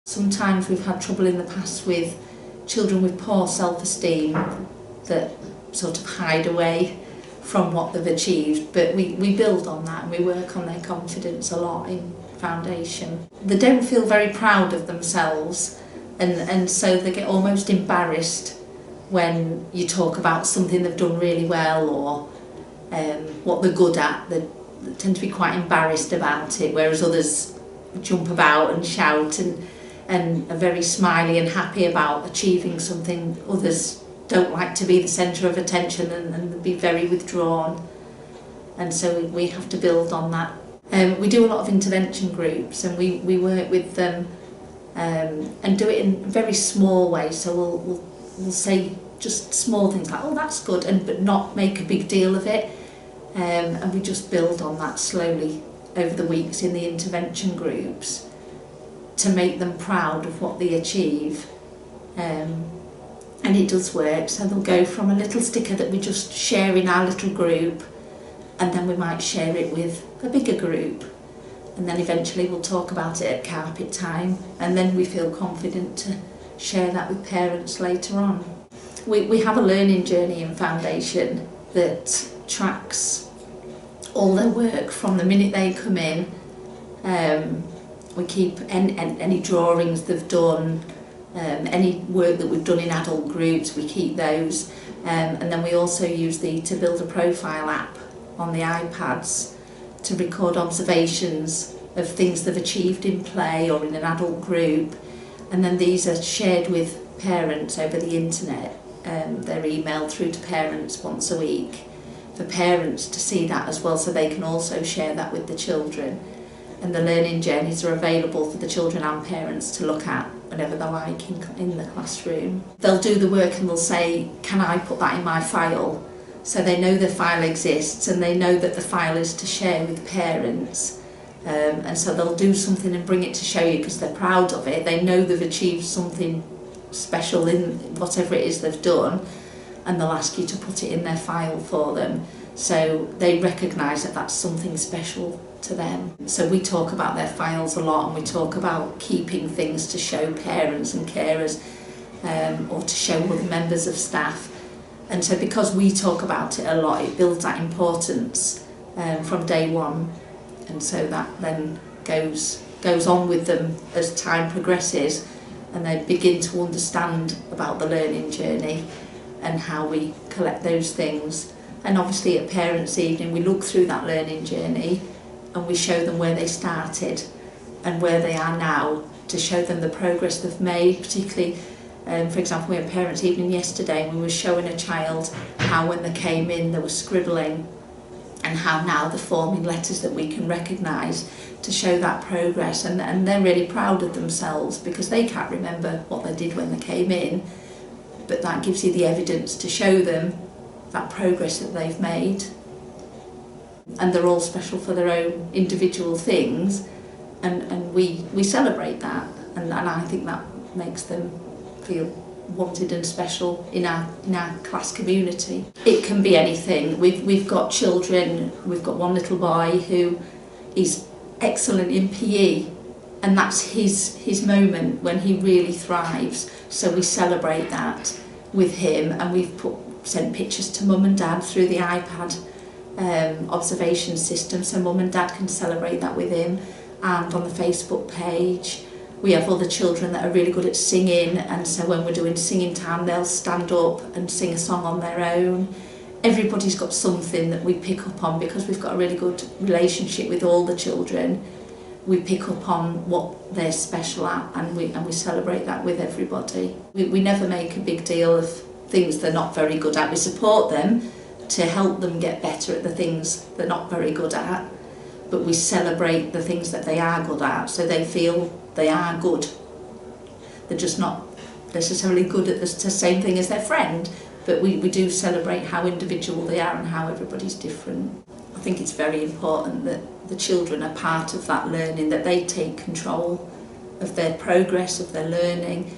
Sometimes we've had trouble in the past with children with poor self-esteem that sort of hide away from what they've achieved, but we build on that and we work on their confidence a lot in foundation. They don't feel very proud of themselves, and so they get almost embarrassed when you talk about something they've done really well or what they're good at. They tend to be quite embarrassed about it, whereas others jump about and shout and are very smiley and happy about achieving something. Others don't like to be the centre of attention and be very withdrawn, and so we have to build on that. We do a lot of intervention groups, and we work with them and do it in very small ways. So we'll say just small things like, oh, that's good, but not make a big deal of it, and we just build on that slowly over the weeks in the intervention groups to make them proud of what they achieve. And it does work, so they'll go from a little sticker that we just share in our little group, and then we might share it with a bigger group, and then eventually we'll talk about it at carpet time, and then we feel confident to share that with parents later on. We have a learning journey in foundation that tracks all their work from the minute they come in. We keep any drawings they've done, any work that we've done in adult groups, we keep those, and then we also use the To Build a Profile app on the iPads to record observations of things they've achieved in play or in an adult group, and then these are shared with parents over the internet. They're emailed through to parents once a week for parents to see that as well, so they can also share that with the children. And the learning journeys are available for the children and parents to look at whenever they like in the classroom. They'll do the work and they'll say, can I put that in my file? So they know the file exists and they know that the file is to share with parents. And so they'll do something and bring it to show you because they're proud of it. They know they've achieved something special in whatever it is they've done, and they'll ask you to put it in their file for them. So they recognise that that's something special to them. So we talk about their files a lot, and we talk about keeping things to show parents and carers, or to show other members of staff. And so because we talk about it a lot, it builds that importance from day one, and so that then goes on with them as time progresses, and they begin to understand about the learning journey and how we collect those things. And obviously at Parents' Evening we look through that learning journey and we show them where they started and where they are now, to show them the progress they've made. Particularly, for example, we had Parents' Evening yesterday and we were showing a child how when they came in they were scribbling, and how now they're forming letters that we can recognise, to show that progress. And they're really proud of themselves because they can't remember what they did when they came in, but that gives you the evidence to show them that progress that they've made. And they're all special for their own individual things, and we celebrate that, and I think that makes them feel wanted and special in our class community. It can be anything. We've got children, we've got one little boy who is excellent in PE, and that's his moment when he really thrives, so we celebrate that with him, and we've sent pictures to mum and dad through the iPad observation system, so mum and dad can celebrate that with him. And on the Facebook page we have other children that are really good at singing, and so when we're doing singing time they'll stand up and sing a song on their own. Everybody's got something that we pick up on because we've got a really good relationship with all the children. We pick up on what they're special at, and we celebrate that with everybody. We never make a big deal of things they're not very good at. We support them to help them get better at the things they're not very good at, but we celebrate the things that they are good at, so they feel they are good. They're just not necessarily good at the same thing as their friend, but we do celebrate how individual they are and how everybody's different. I think it's very important that the children are part of that learning, that they take control of their progress, of their learning,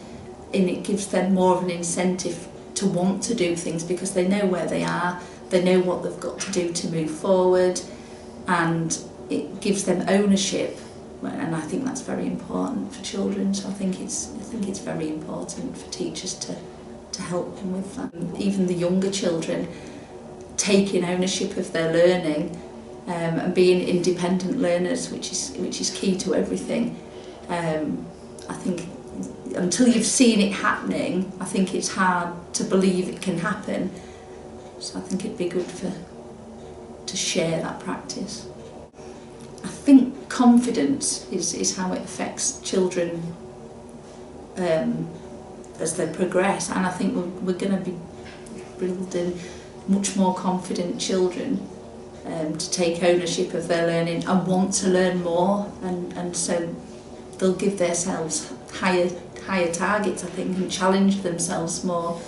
and it gives them more of an incentive to want to do things because they know where they are, they know what they've got to do to move forward, and it gives them ownership and I think that's very important for children. So I think it's very important for teachers to help them with that. Even the younger children taking ownership of their learning and being independent learners, which is key to everything. I think until you've seen it happening, I think it's hard to believe it can happen. So I think it'd be good to share that practice. I think confidence is how it affects children as they progress, and I think we're going to be building much more confident children to take ownership of their learning and want to learn more, and so they'll give themselves higher targets, I think, and challenge themselves more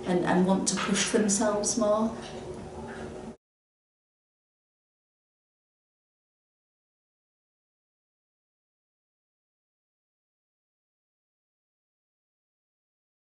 and want to push themselves more.